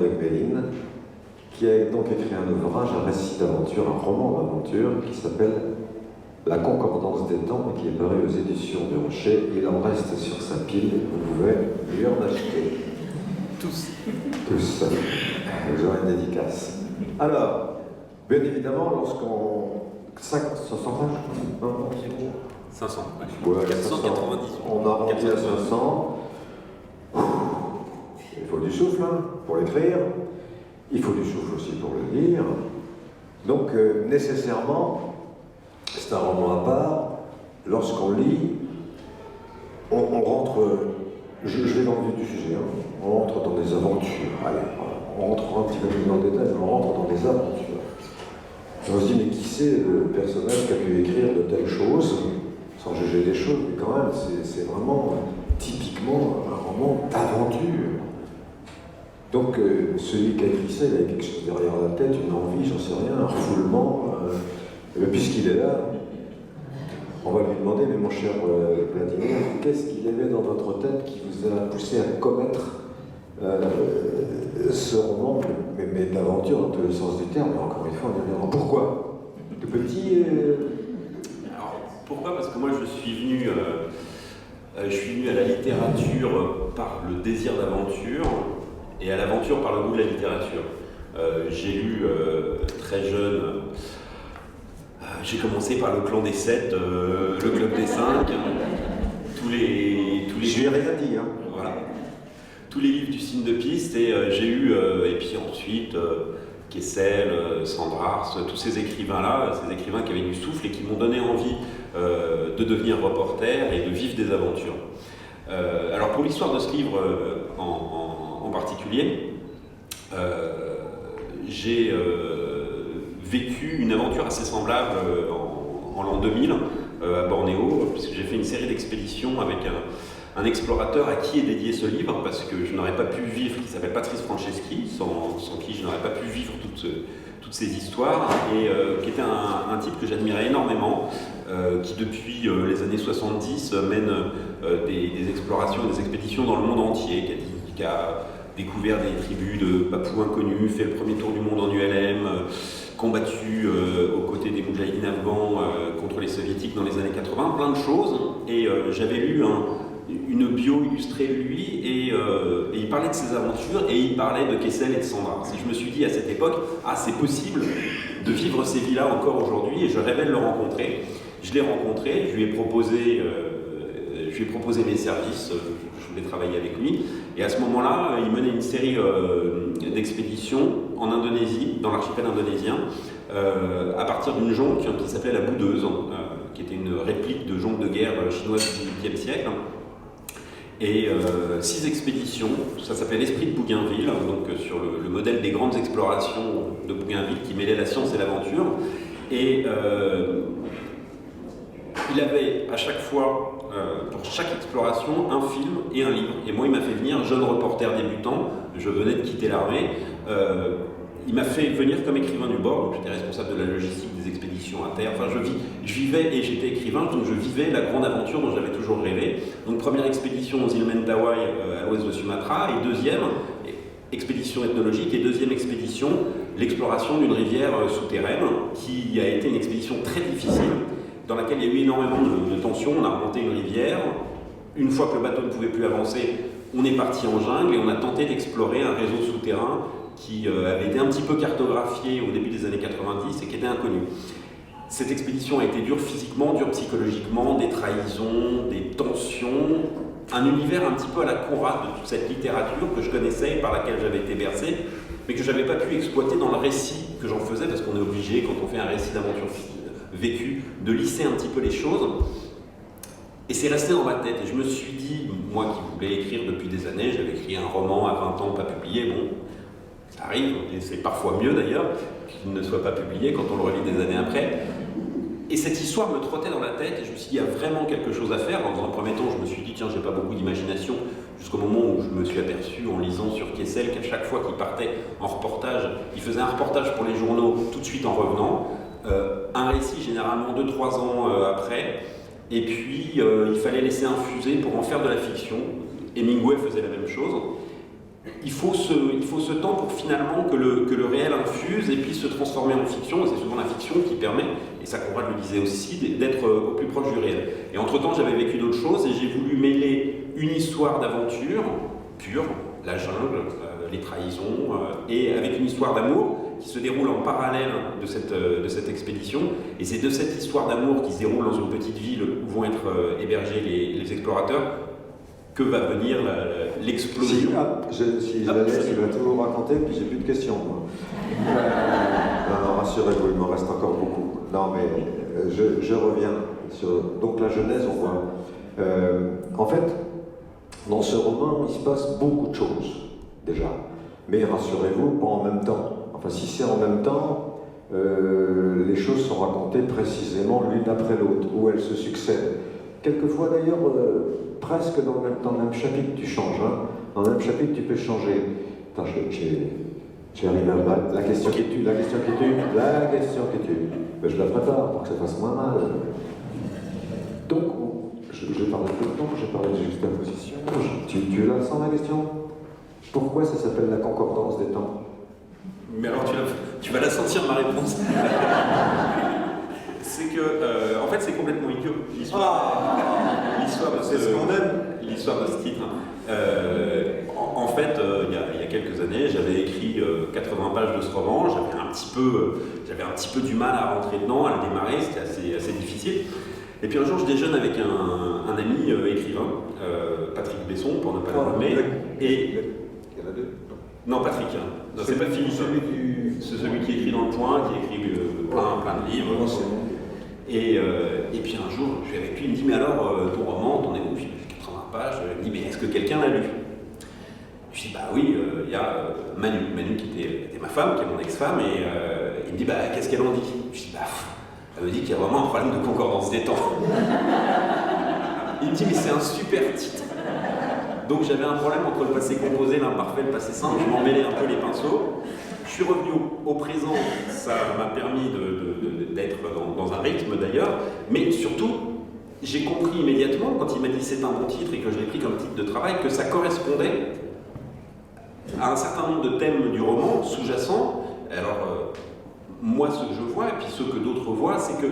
de Gmelin, qui a donc écrit un ouvrage, un récit d'aventure, un roman d'aventure, qui s'appelle La Concordance des temps, et qui est paru aux éditions du Rocher. Il en reste sur sa pile, vous pouvez lui en acheter. Tous. Tous. Vous aurez une dédicace. Alors, bien évidemment, lorsqu'on... 500 500. Ouais, 490. On a arrondi à 500. Il faut du souffle hein, pour l'écrire. Il faut du souffle aussi pour le lire. Donc, nécessairement, c'est un roman à part. Lorsqu'on lit, on rentre... Je vais dans le vif du sujet. Hein. On rentre dans des aventures. Allez, on rentre un petit peu plus dans le détail, mais on rentre dans des aventures. On se dit, mais qui c'est le personnage qui a pu écrire de telles choses, sans juger des choses, mais quand même, c'est vraiment typiquement un roman d'aventure. Donc, celui qui a écrit ça, il avait quelque chose derrière la tête, une envie, j'en sais rien, un refoulement. Puisqu'il est là, on va lui demander, mais mon cher Vladimir, qu'est-ce qu'il y avait dans votre tête qui vous a poussé à commettre ce roman, mais d'aventure dans tous les sens du terme, mais encore une fois, on est bien. Pourquoi? De petit. Alors, pourquoi? Parce que moi, je suis venu à la littérature par le désir d'aventure et à l'aventure par le goût de la littérature. J'ai lu très jeune. J'ai commencé par le Clan des 7, le Club des 5, tous les. Je lui ai rien dit, hein. Voilà. Tous les livres du Signe de Piste, et j'ai eu, et puis ensuite, Kessel, Sandrars, tous ces écrivains-là, ces écrivains qui avaient du souffle et qui m'ont donné envie de devenir reporter et de vivre des aventures. Alors pour l'histoire de ce livre en particulier, j'ai vécu une aventure assez semblable en l'an 2000 à Bornéo, puisque j'ai fait une série d'expéditions avec un explorateur à qui est dédié ce livre, parce que je n'aurais pas pu vivre, qui s'appelle Patrice Franceschi, sans qui je n'aurais pas pu vivre toutes ces histoires, et qui était un type que j'admirais énormément, qui depuis les années 70 mène des explorations et des expéditions dans le monde entier, qui a découvert des tribus de Papous inconnus, fait le premier tour du monde en ULM, combattu aux côtés des Moudjahidines afghans contre les soviétiques dans les années 80, plein de choses, et j'avais lu une bio illustrée de lui, et il parlait de ses aventures, et il parlait de Kessel et de Sandrars. Et je me suis dit à cette époque, c'est possible de vivre ces vies-là encore aujourd'hui, et je rêvais de le rencontrer. Je l'ai rencontré, je lui ai proposé mes services, je voulais travailler avec lui, et à ce moment-là, il menait une série d'expéditions en Indonésie, dans l'archipel indonésien, à partir d'une jonque qui s'appelait la Boudeuse, qui était une réplique de jonque de guerre chinoise du XVIIIe siècle. Et 6 expéditions, ça s'appelait l'Esprit de Bougainville, donc sur le modèle des grandes explorations de Bougainville qui mêlaient la science et l'aventure. Et il avait à chaque fois, pour chaque exploration, un film et un livre. Et moi, il m'a fait venir, jeune reporter débutant, je venais de quitter l'armée, il m'a fait venir comme écrivain du bord, donc j'étais responsable de la logistique des expéditions à terre. Enfin, je vivais et j'étais écrivain, donc je vivais la grande aventure dont j'avais toujours rêvé. Donc première expédition aux îles Mentawai à l'ouest de Sumatra, et deuxième expédition ethnologique, et deuxième expédition, l'exploration d'une rivière souterraine, qui a été une expédition très difficile, dans laquelle il y a eu énormément de tensions. On a remonté une rivière, une fois que le bateau ne pouvait plus avancer, on est parti en jungle et on a tenté d'explorer un réseau souterrain qui avait été un petit peu cartographié au début des années 90 et qui était inconnu. Cette expédition a été dure physiquement, dure psychologiquement, des trahisons, des tensions, un univers un petit peu à la Conrad de toute cette littérature que je connaissais et par laquelle j'avais été bercé, mais que je n'avais pas pu exploiter dans le récit que j'en faisais, parce qu'on est obligé, quand on fait un récit d'aventure vécue, de lisser un petit peu les choses. Et c'est resté dans ma tête, et je me suis dit, moi qui voulais écrire depuis des années, j'avais écrit un roman à 20 ans, pas publié, bon, ça arrive, et c'est parfois mieux d'ailleurs qu'il ne soit pas publié quand on le relit des années après. Et cette histoire me trottait dans la tête, et je me suis dit, il y a vraiment quelque chose à faire. Dans un premier temps, je me suis dit, tiens, j'ai pas beaucoup d'imagination, jusqu'au moment où je me suis aperçu, en lisant sur Kessel, qu'à chaque fois qu'il partait en reportage, il faisait un reportage pour les journaux tout de suite en revenant, un récit généralement 2-3 ans après, et puis il fallait laisser infuser pour en faire de la fiction. Hemingway faisait la même chose. il faut ce temps pour finalement que le réel infuse et puis se transformer en fiction, et c'est souvent la fiction qui permet, et ça Conrad le disait aussi, d'être au plus proche du réel. Et entre-temps, j'avais vécu d'autres choses et j'ai voulu mêler une histoire d'aventure pure, la jungle, les trahisons, et avec une histoire d'amour qui se déroule en parallèle de cette expédition. Et c'est de cette histoire d'amour qui se déroule dans une petite ville où vont être hébergés les explorateurs que va venir l'explosion. Si je la laisse, il va tout vous raconter, puis j'ai plus de questions. Moi. Non, rassurez-vous, il m'en reste encore beaucoup. Non, mais je reviens sur donc la Genèse, on voit. En fait, dans ce roman, il se passe beaucoup de choses, déjà. Mais rassurez-vous, pas en même temps. Enfin, si c'est en même temps, les choses sont racontées précisément l'une après l'autre, où elles se succèdent. Quelquefois, d'ailleurs, presque dans le même chapitre, tu changes. Hein. Dans le même chapitre, tu peux changer. Attends, j'arrive à la question qui tue. Ben, je la prépare pour que ça fasse moins mal. Donc, je parlais de temps, j'ai parlé de juxtaposition. Tu la sens la question? Pourquoi ça s'appelle la concordance des temps? Mais alors tu vas la sentir ma réponse. C'est que, en fait, c'est complètement idiot l'histoire de ce titre. En fait, il y a quelques années, j'avais écrit 80 pages de ce roman. J'avais un petit peu du mal à rentrer dedans, à le démarrer. C'était assez difficile. Et puis un jour, je déjeune avec un ami écrivain, Patrick Besson, pour ne pas le nommer. Et il y en a deux. Non, Patrick. Non, c'est pas Philippe. C'est celui qui écrit dans Le Point, qui écrit plein de livres. Et puis un jour, je suis avec lui, il me dit, mais alors, ton roman, t'en es où? J'ai 80 pages. Il me dit, mais est-ce que quelqu'un l'a lu? Je dis, bah oui, il y a Manu qui était ma femme, qui est mon ex-femme, et il me dit, bah qu'est-ce qu'elle en dit? Je dis, bah, elle me dit qu'il y a vraiment un problème de concordance des temps. Il me dit, mais c'est un super titre. Donc j'avais un problème entre le passé composé, l'imparfait, le passé simple, je m'en mêlais un peu les pinceaux. Je suis revenu au présent, ça m'a permis d'être dans un rythme d'ailleurs, mais surtout, j'ai compris immédiatement, quand il m'a dit c'est un bon titre et que je l'ai pris comme titre de travail, que ça correspondait à un certain nombre de thèmes du roman sous-jacents. Alors, moi, ce que je vois, et puis ce que d'autres voient, c'est que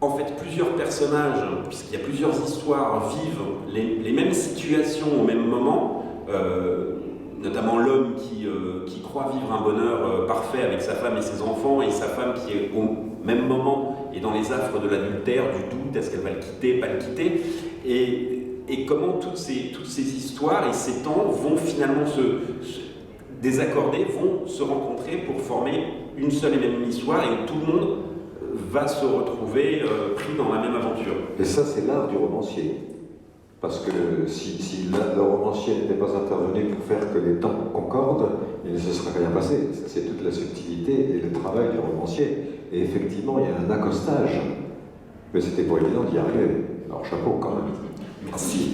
en fait, plusieurs personnages, puisqu'il y a plusieurs histoires, vivent les mêmes situations au même moment, notamment l'homme qui croit vivre un bonheur parfait avec sa femme et ses enfants, et sa femme qui est au même moment est dans les affres de l'adultère, du doute, est-ce qu'elle va le quitter, pas le quitter, et comment toutes ces histoires et ces temps vont finalement se désaccorder, vont se rencontrer pour former une seule et même histoire, et où tout le monde va se retrouver pris dans la même aventure. Et ça, c'est l'art du romancier. Parce que si le romancier n'était pas intervenu pour faire que les temps concordent, il ne se serait rien passé. C'est toute la subtilité et le travail du romancier. Et effectivement, il y a un accostage. Mais c'était pas évident d'y arriver. Alors, chapeau quand même. Merci.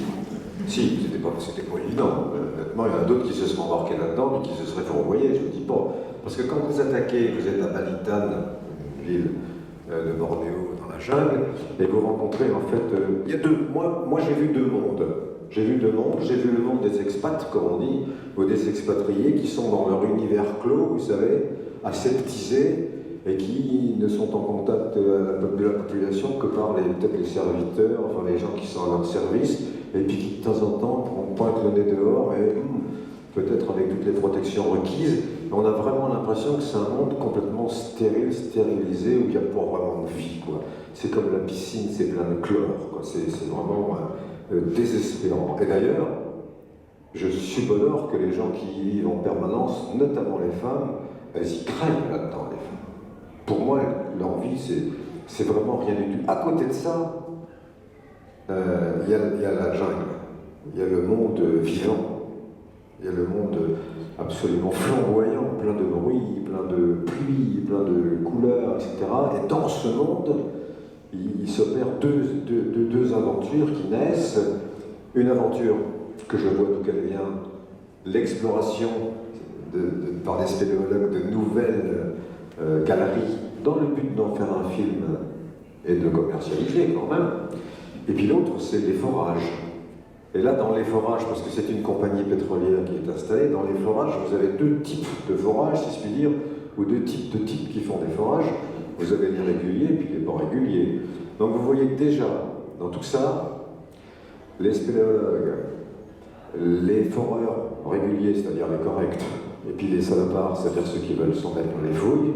Si, c'était pas évident. Honnêtement, il y en a d'autres qui se sont embarqués là-dedans et qui se seraient fourvoyés, je ne dis pas. Parce que quand vous attaquez, vous êtes à Balitan, une ville de Bornéo dans la jungle, et vous rencontrez en fait, il y a deux, moi j'ai vu deux mondes. J'ai vu le monde des expats, comme on dit, ou des expatriés qui sont dans leur univers clos, vous savez, aseptisés, et qui ne sont en contact de la population que par peut-être les serviteurs, enfin les gens qui sont à leur service, et puis qui de temps en temps pointent le nez dehors, et peut-être avec toutes les protections requises. On a vraiment l'impression que c'est un monde complètement stérile, stérilisé, où il n'y a pas vraiment de vie, quoi. C'est comme la piscine, c'est plein de chlore, quoi. C'est vraiment désespérant. Et d'ailleurs, je subodore que les gens qui y vivent en permanence, notamment les femmes, elles y craignent là-dedans, les femmes. Pour moi, leur vie, c'est vraiment rien du tout. À côté de ça, il y a la jungle, il y a le monde vivant. Il y a le monde absolument flamboyant, plein de bruit, plein de pluie, plein de couleurs, etc. Et dans ce monde, il s'opère deux aventures qui naissent. Une aventure que je vois d'où elle vient, l'exploration par des spéléologues de nouvelles galeries, dans le but d'en faire un film et de le commercialiser quand même. Et puis l'autre, c'est les forages. Et là, dans les forages, parce que c'est une compagnie pétrolière qui est installée, dans les forages, vous avez deux types de forages, si je puis dire, ou deux types de types qui font des forages. Vous avez les réguliers et puis les pas réguliers. Donc vous voyez que déjà, dans tout ça, les spéléologues, les foreurs réguliers, c'est-à-dire les corrects, et puis les salopards, c'est-à-dire ceux qui veulent s'en mettre dans les fouilles.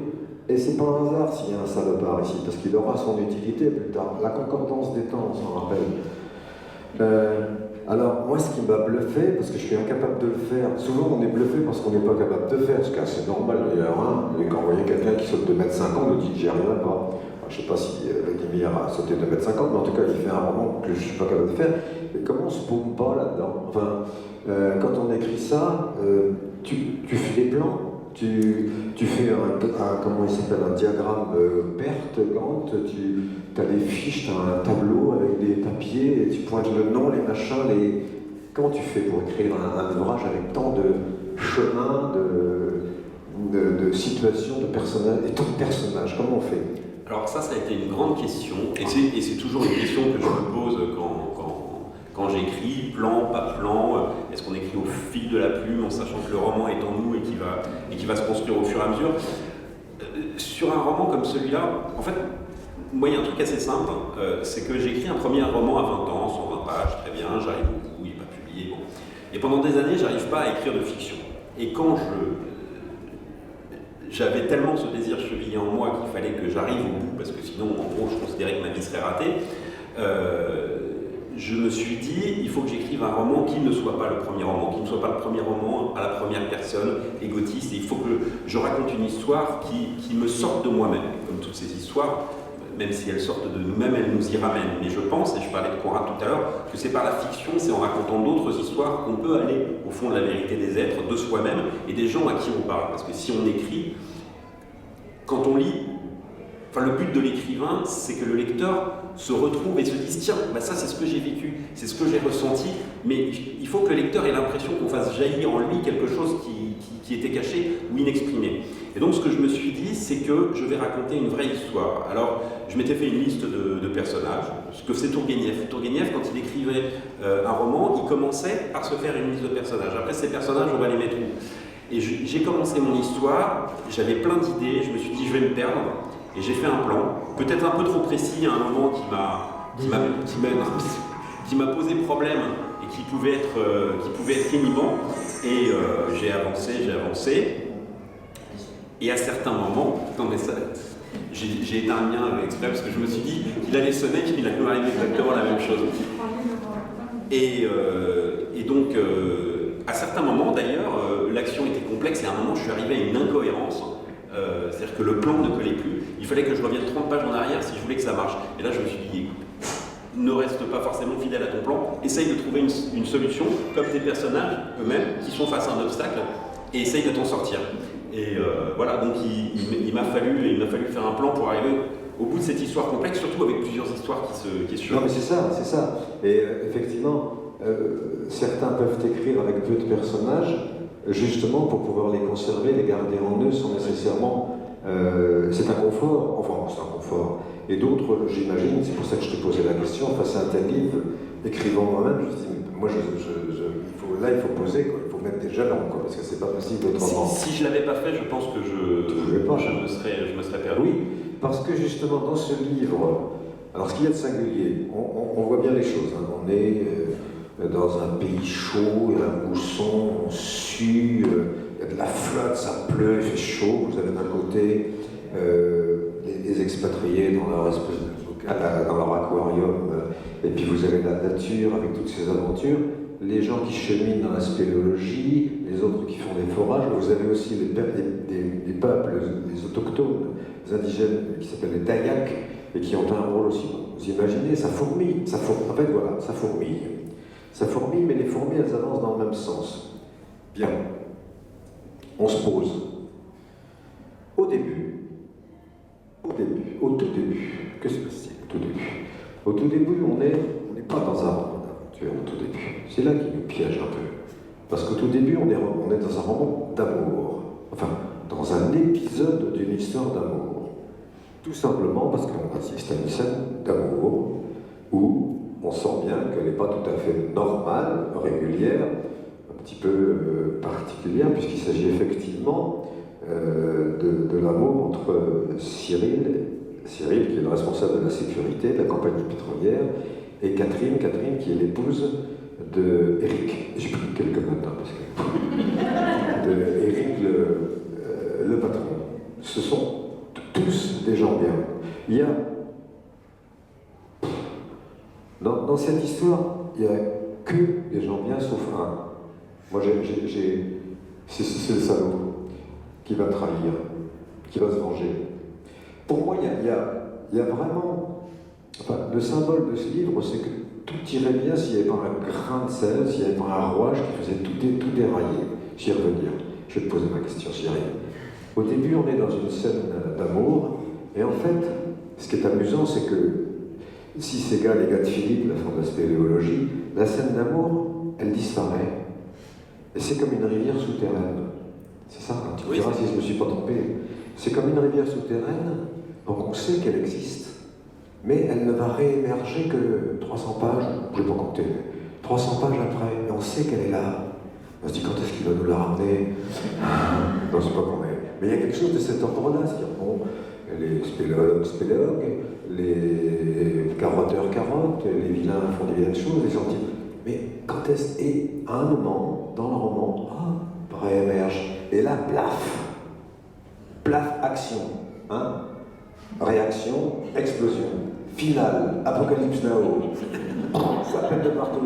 Et c'est pas un hasard s'il y a un salopard ici, parce qu'il aura son utilité plus tard. La concordance des temps, on s'en rappelle. Alors, moi, ce qui m'a bluffé, parce que je suis incapable de le faire, souvent on est bluffé parce qu'on n'est pas capable de faire, ce qui est assez normal d'ailleurs, hein. Et quand vous voyez quelqu'un qui saute de 2,50 m, on nous dit que j'y arriverai pas. Alors, je ne sais pas si Vladimir a sauté de 2,50 m, mais en tout cas, il fait un roman que je ne suis pas capable de faire. Et comment on se paume pas là-dedans? Enfin, quand on écrit ça, tu fais des plans. Tu fais comment il s'appelle, un diagramme perte, Gantt, tu as des fiches, tu as un tableau avec des papiers, et tu pointes le nom, les machins, Comment tu fais pour écrire un ouvrage avec tant de chemins, de situations, de personnages, et tant de personnages? Comment on fait? Alors ça a été une grande question, et c'est toujours une question que je me pose quand j'écris, plan, pas plan, est-ce qu'on écrit au fil de la plume en sachant que le roman est en nous et qui va se construire au fur et à mesure. Sur un roman comme celui-là, en fait, moi il y a un truc assez simple, c'est que j'écris un premier roman à 20 ans, 120 pages, très bien, j'arrive au bout, il n'est pas publié, bon. Et pendant des années, j'arrive pas à écrire de fiction. Et quand j'avais tellement ce désir chevillé en moi qu'il fallait que j'arrive au bout, parce que sinon, en gros, je considérais que ma vie serait ratée, je me suis dit, il faut que j'écrive un roman qui ne soit pas le premier roman, qui ne soit pas le premier roman à la première personne, égotiste, et il faut que je raconte une histoire qui me sorte de moi-même, comme toutes ces histoires, même si elles sortent de nous-mêmes, elles nous y ramènent. Mais je pense, et je parlais de Conrad tout à l'heure, que c'est par la fiction, c'est en racontant d'autres histoires qu'on peut aller au fond de la vérité des êtres, de soi-même, et des gens à qui on parle. Parce que si on écrit, quand on lit, enfin, le but de l'écrivain, c'est que le lecteur se retrouve et se dise « Tiens, bah ça c'est ce que j'ai vécu, c'est ce que j'ai ressenti », mais il faut que le lecteur ait l'impression qu'on fasse jaillir en lui quelque chose qui était caché ou inexprimé. Et donc ce que je me suis dit, c'est que je vais raconter une vraie histoire. Alors, je m'étais fait une liste de personnages, ce que c'est Tourguenieff. Tourguenieff, quand il écrivait un roman, il commençait par se faire une liste de personnages. Après, ces personnages, on va les mettre où? Et j'ai commencé mon histoire, j'avais plein d'idées, je me suis dit « Je vais me perdre ». Et j'ai fait un plan, peut-être un peu trop précis à un moment qui m'a posé problème et qui pouvait être inhibant. Et j'ai avancé. Et à certains moments, j'ai éteint un lien avec exprès parce que je me suis dit qu'il allait sonner, qu'il allait nous arriver exactement la même chose. Et donc, à certains moments d'ailleurs, l'action était complexe et à un moment je suis arrivé à une incohérence. C'est-à-dire que le plan ne collait plus, il fallait que je revienne 30 pages en arrière si je voulais que ça marche. Et là je me suis dit, écoute, ne reste pas forcément fidèle à ton plan, essaye de trouver une solution, comme tes personnages eux-mêmes qui sont face à un obstacle, et essaye de t'en sortir. Et voilà, donc il m'a fallu faire un plan pour arriver au bout de cette histoire complexe, surtout avec plusieurs histoires qui se questionnent. Non mais c'est ça. Et effectivement, certains peuvent écrire avec peu de personnages, justement pour pouvoir les conserver, les garder en eux sans nécessairement... c'est un confort, enfin c'est un confort. Et d'autres, j'imagine, c'est pour ça que je te posais la question, face à un tel livre, écrivant moi-même, je me dis, moi il faut poser, quoi. Il faut mettre des jalons, quoi, parce que c'est pas possible autrement. Si je l'avais pas fait, je pense que je me serais perdu. Oui, parce que justement dans ce livre, alors ce qu'il y a de singulier, on voit bien les choses, hein. On est dans un pays chaud, il y a un mousson, on sue, il y a de la flotte, ça pleut, il fait chaud. Vous avez d'un côté les expatriés dans leur espèce dans leur aquarium, et puis vous avez la nature avec toutes ses aventures, les gens qui cheminent dans la spéléologie, les autres qui font des forages. Vous avez aussi des peuples, les autochtones, les indigènes qui s'appellent les Dayaks, et qui ont un rôle aussi. Vous imaginez, ça fourmille. En fait, voilà, ça fourmille. Ça fourmille, mais les fourmis, elles avancent dans le même sens. Bien. On se pose. Au tout début, que se passe-t-il au tout début? Au tout début, on n'est pas dans un roman d'aventure, au tout début. C'est là qu'il nous piège un peu. Parce qu'au tout début, on est dans un roman d'amour. Enfin, dans un épisode d'une histoire d'amour. Tout simplement parce qu'on assiste à une scène d'amour où on sent bien qu'elle n'est pas tout à fait normale, régulière, un petit peu particulière, puisqu'il s'agit effectivement de l'amour entre Cyril, qui est le responsable de la sécurité de la compagnie pétrolière, et Catherine qui est l'épouse de Eric. J'ai pris quelques notes, hein, parce que de Eric, le patron. Ce sont tous des gens bien. Il y a dans cette histoire, il n'y a que des gens bien, sauf un. Moi, c'est le salaud qui va trahir, qui va se venger. Pour moi, il y a vraiment... Enfin, le symbole de ce livre, c'est que tout irait bien s'il n'y avait pas un grain de sel, s'il n'y avait pas un rouage qui faisait tout dérailler. J'y revenir. Je vais te poser ma question, j'y arrive. Au début, on est dans une scène d'amour, et en fait, ce qui est amusant, c'est que si ces gars, les gars de Philippe, la fond de la spéléologie, la scène d'amour, elle disparaît. Et c'est comme une rivière souterraine. C'est ça, hein, tu me diras si je ne me suis pas trompé. C'est comme une rivière souterraine, donc on sait qu'elle existe, mais elle ne va réémerger que 300 pages, je ne vais pas compter, 300 pages après, et on sait qu'elle est là. On se dit, quand est-ce qu'il va nous la ramener? Non, c'est pas qu'on est. Mais il y a quelque chose de cet ordre-là, c'est-à-dire, bon, les spéléologues, les carotteurs carottent, les vilains font des vilaines choses, les gentils. Mais quand est-ce... Et à un moment, dans le roman, réémerge. Et là, plaf, action. Hein? Réaction, explosion. Finale, Apocalypse Now. Ça pète de partout.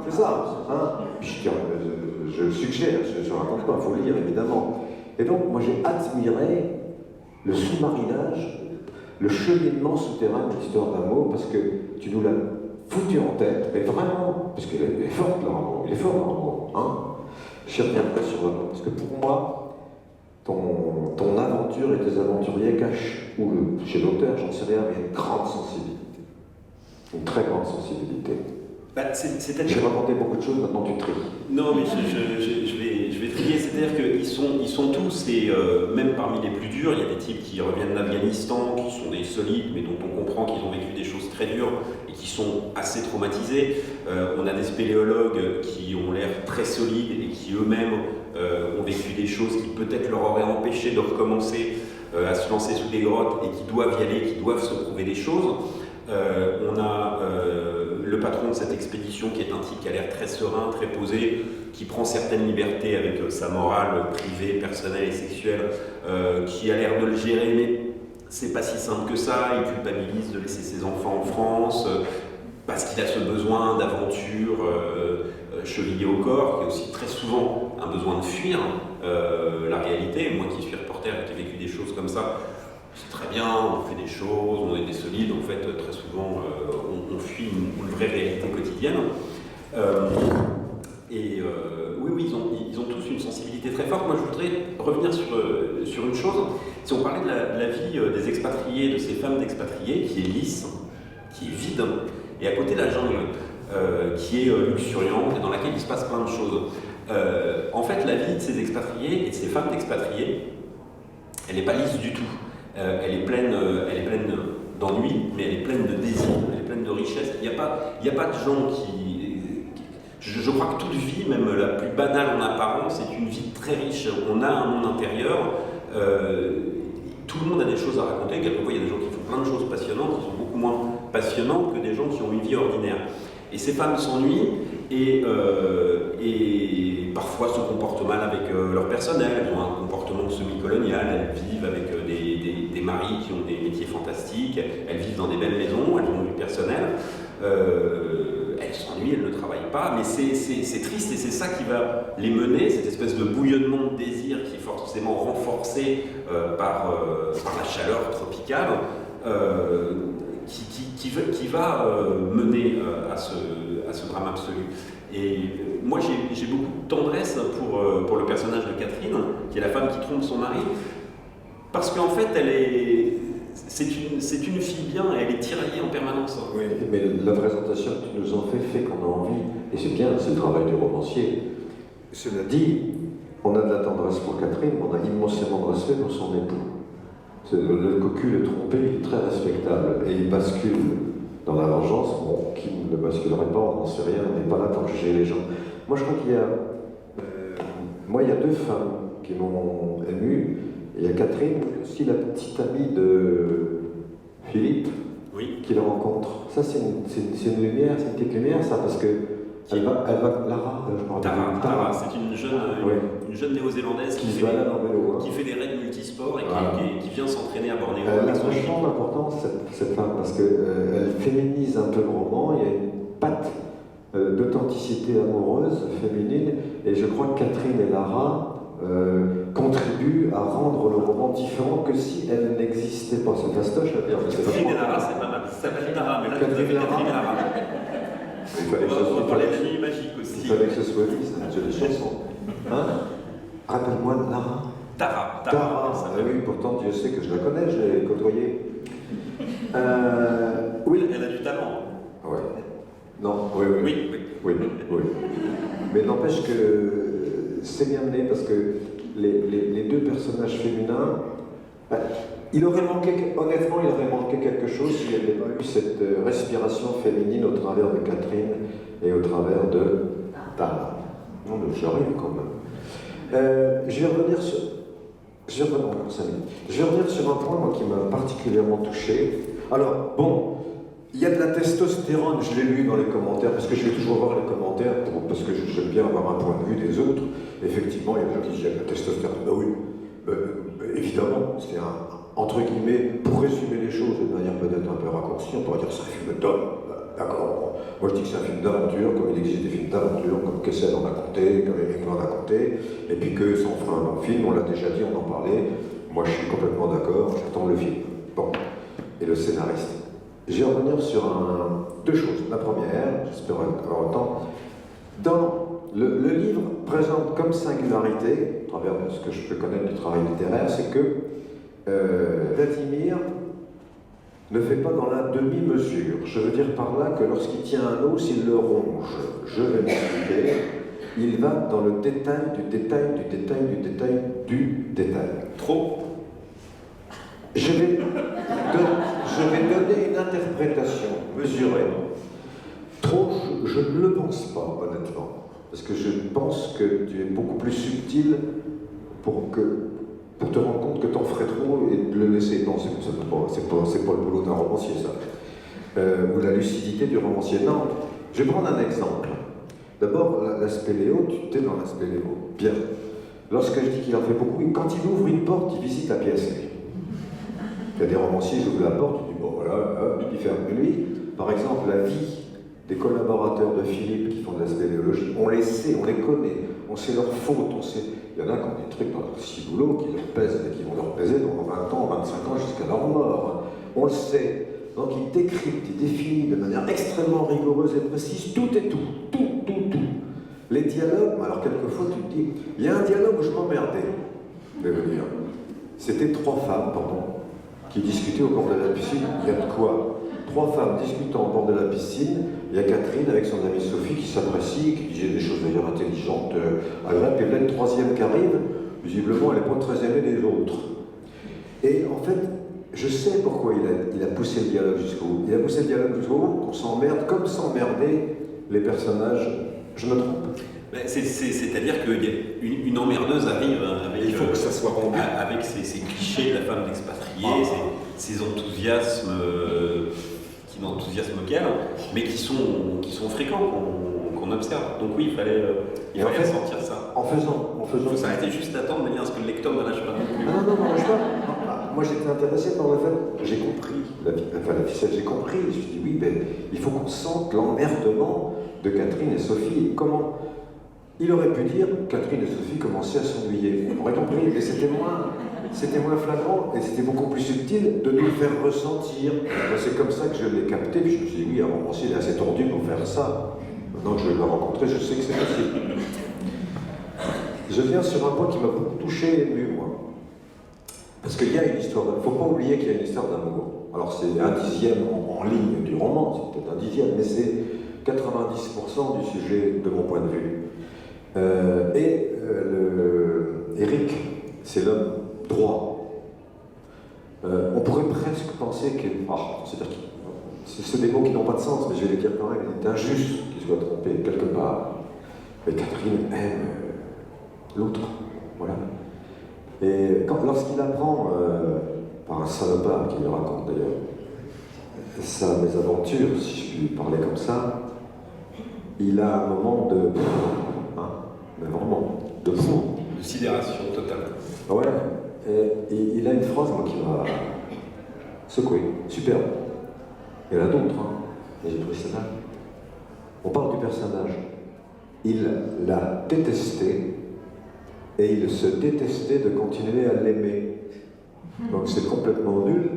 C'est ça. Hein? Je suggère, je ne raconte pas, il faut lire évidemment. Et donc, moi j'ai admiré le sous-marinage, le cheminement souterrain de l'histoire d'amour, parce que tu nous l'as foutu en tête, mais vraiment, parce qu'il est fort leur amour, il est fort leur amour. Hein? Je reviendrai sur l'amour, parce que pour moi, ton aventure et tes aventuriers cachent, ou chez l'auteur, j'en sais rien, mais une grande sensibilité. Une très grande sensibilité. J'ai raconté beaucoup de choses, maintenant tu tries. Non, mais je vais trier, c'est-à-dire qu'ils sont tous, et même parmi les plus durs, il y a des types qui reviennent d'Afghanistan, qui sont des solides, mais dont on comprend qu'ils ont vécu des choses très dures et qui sont assez traumatisés. On a des spéléologues qui ont l'air très solides et qui eux-mêmes ont vécu des choses qui peut-être leur auraient empêché de recommencer à se lancer sous des grottes et qui doivent y aller, qui doivent se prouver des choses. On a le patron de cette expédition qui est un type qui a l'air très serein, très posé, qui prend certaines libertés avec sa morale privée, personnelle et sexuelle, qui a l'air de le gérer, mais c'est pas si simple que ça. Il culpabilise de laisser ses enfants en France parce qu'il a ce besoin d'aventure chevillé au corps, qui est aussi très souvent un besoin de fuir la réalité. Moi qui suis reporter et qui ai vécu des choses comme ça, c'est très bien, on fait des choses, on est des solides, en fait, très souvent, on fuit une vraie réalité quotidienne. Oui, ils ont tous une sensibilité très forte. Moi, je voudrais revenir sur une chose. Si on parlait de la vie des expatriés, de ces femmes d'expatriés, qui est lisse, qui est vide, et à côté la jungle, qui est luxuriante et dans laquelle il se passe plein de choses. En fait, la vie de ces expatriés et de ces femmes d'expatriés, elle n'est pas lisse du tout. Elle est pleine d'ennui, mais elle est pleine de désir, elle est pleine de richesse. Il n'y a pas de gens qui... Je crois que toute vie, même la plus banale en apparence, est une vie très riche. On a un monde intérieur, tout le monde a des choses à raconter. Quelquefois, il y a des gens qui font plein de choses passionnantes, qui sont beaucoup moins passionnantes que des gens qui ont une vie ordinaire. Et ces femmes s'ennuient et parfois se comportent mal avec leur personnel. Elles ont un comportement semi-colonial, elles vivent avec des maris qui ont des métiers fantastiques, elles vivent dans des belles maisons, elles ont du personnel. Elles s'ennuient, elles ne travaillent pas, mais c'est triste et c'est ça qui va les mener, cette espèce de bouillonnement de désir qui est forcément renforcé par la chaleur tropicale. Qui va mener à ce drame absolu. Et moi, j'ai beaucoup de tendresse pour le personnage de Catherine, qui est la femme qui trompe son mari, parce qu'en fait, c'est une fille bien, et elle est tiraillée en permanence. Oui, mais la présentation que tu nous en fait qu'on a envie, et c'est bien, c'est le travail du romancier. Cela dit, on a de la tendresse pour Catherine, on a immensément de respect pour son époux. Le cocu, le trompé, il est très respectable et il bascule dans la vengeance, bon, qui ne basculerait pas, on n'en sait rien, on n'est pas là pour juger les gens. Moi, je crois qu'il y a... moi, il y a deux femmes qui m'ont ému. Il y a Catherine, aussi la petite amie de Philippe, Oui. qui le rencontre. Ça, c'est une lumière, c'est une petite lumière, ça, parce que Lara, je me rappelle. Tara, c'est une jeune néo-zélandaise qui se balade en vélo. Qui fait des raids multisports et Voilà. qui vient s'entraîner à Bornéo. Elle a vachement d'importance, cette femme, parce qu'elle féminise un peu le roman, il y a une patte d'authenticité amoureuse féminine, et je crois que Catherine et Lara contribuent à rendre le roman différent que si elle n'existait pas. C'est fastoche à dire. Catherine et Lara, c'est pas mal. Ça s'appelle Tara, mais là, Catherine et Lara. Il fallait que ce On soit parlait de nuit magique aussi. Il fallait que ce soit lui, c'est une jolie chanson. Hein? Rappelle-moi Lara. Tara. Ah oui, pourtant Dieu sait que je la connais, je l'ai côtoyée. Oui, elle a du talent. Ouais. Non, oui. Mais n'empêche que c'est bien mené parce que les deux personnages féminins, honnêtement, il aurait manqué quelque chose s'il n'y avait pas eu cette respiration féminine au travers de Catherine et au travers de Tara. Non, mais j'arrive quand même. Je vais revenir sur un point moi, qui m'a particulièrement touché. Alors, bon, il y a de la testostérone, je l'ai lu dans les commentaires, parce que je vais toujours voir les commentaires, parce que j'aime bien avoir un point de vue des autres. Effectivement, il y a des gens qui disent qu'il y a de la testostérone. Ben oui, évidemment, c'est entre guillemets, pour résumer les choses de manière peut-être un peu raccourcie, on pourrait dire que c'est un film d'homme. D'accord. Moi je dis que c'est un film d'aventure, comme il existe des films d'aventure, comme Kessel en a compté, comme Hemingway en a compté, et puis que s'en fera un bon film, on l'a déjà dit, on en parlait. Moi je suis complètement d'accord, j'attends le film. Bon, et le scénariste. Je vais revenir sur deux choses. La première, j'espère avoir autant, dans le livre présente comme singularité, à travers ce que je peux connaître du travail littéraire, c'est que Vladimir ne fait pas dans la demi-mesure. Je veux dire par là que lorsqu'il tient un os, il le ronge. Je vais m'expliquer. Il va dans le détail du détail du détail du détail du détail. Trop. Je vais donner une interprétation mesurée. Trop, je ne le pense pas, honnêtement. Parce que je pense que tu es beaucoup plus subtil pour te rendre compte que t'en ferais trop et de le laisser. Non, c'est pas le boulot d'un romancier, ça. Ou la lucidité du romancier. Non, je vais prendre un exemple. D'abord, l'aspect Léo, tu es dans l'aspect Léo. Bien. Lorsque je dis qu'il en fait beaucoup, quand il ouvre une porte, il visite la pièce. Il y a des romanciers, ils ouvrent la porte, tu dis bon voilà, il ferme. Lui, par exemple, la vie des collaborateurs de Philippe qui font de la spéléologie, on les sait, on les connaît, on sait leurs fautes, on sait. Il y en a qui ont des trucs dans leur ciboulot qui leur pèsent et qui vont leur peser dans 20 ans, 25 ans jusqu'à leur mort. On le sait. Donc il décrypte, il définit de manière extrêmement rigoureuse et précise tout et tout. Les dialogues, alors quelquefois tu te dis, il y a un dialogue où je m'emmerdais, je vais vous dire. C'était trois femmes, qui discutaient au bord de la piscine. Il y a de quoi? Trois femmes discutant au bord de la piscine. Il y a Catherine avec son amie Sophie qui s'apprécie, qui disait des choses d'ailleurs intelligentes, agréables. Et là, une troisième qui arrive, visiblement, elle n'est pas très aimée des autres. Et en fait, je sais pourquoi il a poussé le dialogue jusqu'au bout. Il a poussé le dialogue jusqu'au bout pour s'emmerde, comme s'emmerder les personnages. Je me trompe? C'est-à-dire qu'une emmerdeuse arrive avec, il faut que ça soit rendu. Avec ses clichés de la femme d'expatriée, ses enthousiasmes qui n'enthousiasment qu'elle, mais qui sont fréquents, qu'on observe. Donc oui, il fallait ressentir ça. En faisant. Il faut s'arrêter juste d'attendre de manière à ce que le lecteur ne lâche pas non plus. Non, lâche pas. Moi j'étais intéressé par le fait, j'ai compris la ficelle, j'ai compris. Je me suis dit oui, mais il faut qu'on sente l'emmerdement de Catherine et Sophie. Comment? Il aurait pu dire Catherine et Sophie commençaient à s'ennuyer. On aurait compris, mais c'était moins flagrant et c'était beaucoup plus subtil de nous le faire ressentir. C'est comme ça que je l'ai capté. Puis je me suis dit oui, un romancier est assez tordu pour faire ça. Maintenant que je vais le rencontrer, je sais que c'est possible. Je viens sur un point qui m'a beaucoup touché et ému, moi. Parce qu'il y a une histoire d'amour. Il ne faut pas oublier qu'il y a une histoire d'amour. Alors c'est un dixième en ligne du roman, c'est peut-être un dixième, mais c'est 90% du sujet de mon point de vue. Eric, c'est l'homme droit. On pourrait presque penser que... c'est-à-dire c'est des mots qui n'ont pas de sens, mais je vais les dire quand même. Il est injuste qu'il soit trompé quelque part. Mais Catherine aime l'autre. Voilà. Et lorsqu'il apprend, par un salopard qui lui raconte d'ailleurs, sa mésaventure, si je puis parler comme ça, il a un moment de... Hein, mais vraiment, de fou. De sidération totale. Ouais, et il a une phrase, moi, qui m'a secoué. Superbe. Il y en a d'autres, hein, mais j'ai trouvé ça dingue. On parle du personnage. Il l'a détesté, et il se détestait de continuer à l'aimer. Donc c'est complètement nul,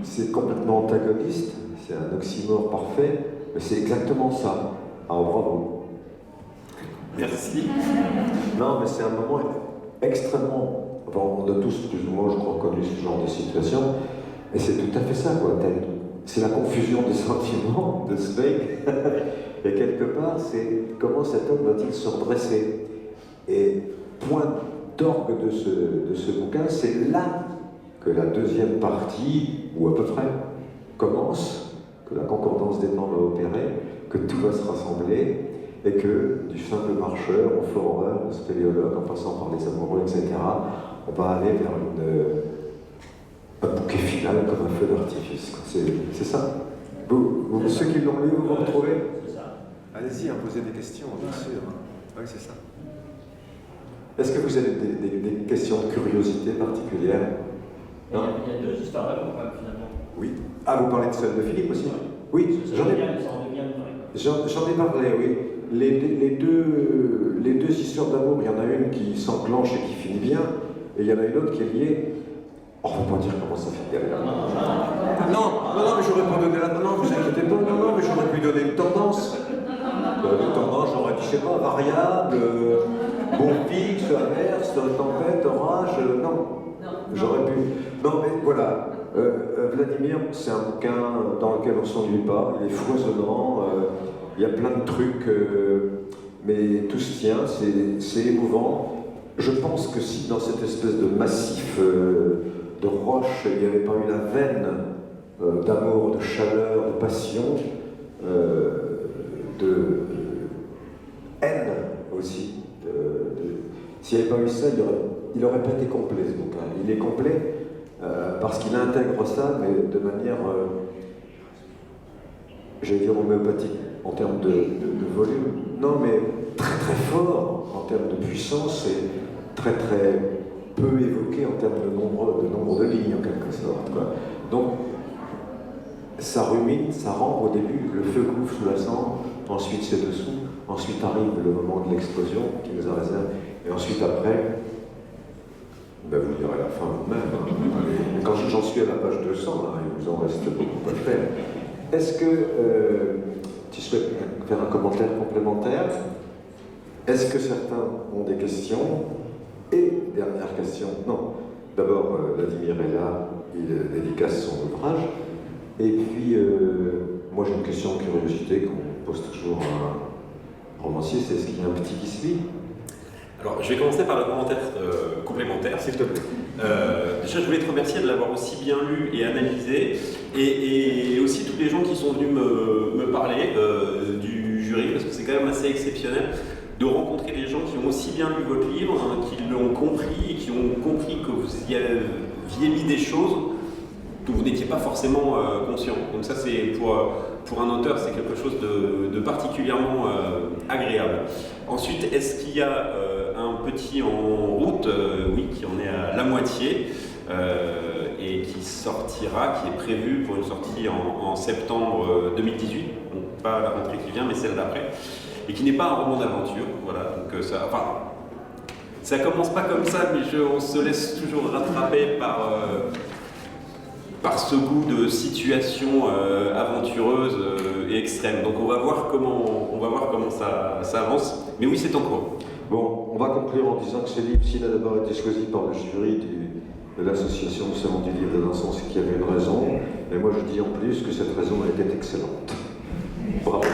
c'est complètement antagoniste, c'est un oxymore parfait, mais c'est exactement ça. Alors bravo. Merci. Non, mais c'est un moment extrêmement... Enfin, on a tous, plus ou moins, je crois, connu ce genre de situation, et c'est tout à fait ça, quoi. C'est la confusion des sentiments de Zweig, et quelque part, c'est comment cet homme va-t-il se redresser. Et point d'orgue de ce bouquin, c'est là que la deuxième partie, ou à peu près, commence, que la concordance des temps va opérer, que tout va se rassembler, et que du simple marcheur au foreur, au spéléologue, en passant par les amoureux, etc., on va aller vers un bouquet final comme un feu d'artifice. C'est ça. Ceux qui l'ont lu, vous vous retrouvez? C'est ça. Allez-y, posez des questions, bien sûr. Oui, c'est ça. Est-ce que vous avez des questions de curiosité particulières? Il y a deux histoires d'amour, finalement. Oui. Ah, vous parlez de celle de Philippe aussi? Oui, Ça en devient vrai. J'en ai parlé, oui. Les deux histoires d'amour, il y en a une qui s'enclenche et qui finit bien, et il y en a une autre qui est liée. Oh, on va pas dire comment ça finit. Non, mais j'aurais pas donné la tendance, vous inquiétez pas, non, mais j'aurais pu donner une tendance. Une tendance, j'aurais dit, je sais pas, variable, bon fixe, inverse, tempête, orage, non. J'aurais pu. Non, mais voilà. Vladimir, c'est un bouquin dans lequel on ne s'ennuie pas, il est foisonnant, il y a plein de trucs, mais tout se tient, c'est émouvant. Je pense que si dans cette espèce de massif de roches, il n'y avait pas eu la veine d'amour, de chaleur, de passion, de haine aussi, s'il n'y avait pas eu ça, il n'aurait pas été complet ce bouquin. Il est complet parce qu'il intègre ça, mais de manière, j'allais dire homéopathique, en termes de volume. Non, mais très très fort en termes de puissance et très très peu évoqué en termes de nombre de lignes en quelque sorte, quoi. Donc, ça rumine, ça rampe au début, le feu couvre sous la cendre, ensuite c'est dessous, ensuite arrive le moment de l'explosion qui nous a réservé, et ensuite après, ben vous direz la fin vous-même. Hein. Quand j'en suis à la page 200, là, il vous en reste beaucoup à faire. Est-ce que tu souhaites faire un commentaire complémentaire? Est-ce que certains ont des questions? Et dernière question, non. D'abord, Vladimir est là, il dédicace son ouvrage. Et puis, moi j'ai une question de curiosité qu'on pose toujours à un romancier, c'est est-ce qu'il y a un petit qui se lit? Alors, je vais commencer par le commentaire complémentaire. S'il te plaît. Déjà, je voulais te remercier de l'avoir aussi bien lu et analysé, et aussi tous les gens qui sont venus me parler du jury, parce que c'est quand même assez exceptionnel de rencontrer des gens qui ont aussi bien lu votre livre, hein, qui l'ont compris, et qui ont compris que vous y aviez mis des choses dont vous n'étiez pas forcément conscient. Donc ça, c'est pour un auteur, c'est quelque chose de particulièrement agréable. Ensuite, est-ce qu'il y a un petit en route? Oui, qui en est à la moitié, et qui sortira, qui est prévu pour une sortie en septembre 2018, donc pas la rentrée qui vient, mais celle d'après, et qui n'est pas un roman d'aventure. Voilà, donc ça commence pas comme ça, mais on se laisse toujours rattraper par ce goût de situation aventureuse et extrême. Donc on va voir comment ça avance. Mais oui, c'est en cours. Bon, on va conclure en disant que ce livre, s'il a d'abord été choisi par le jury de l'association du Salon du Livre de Lançon, c'est qu'il y avait une raison. Et moi je dis en plus que cette raison a été excellente. Bravo.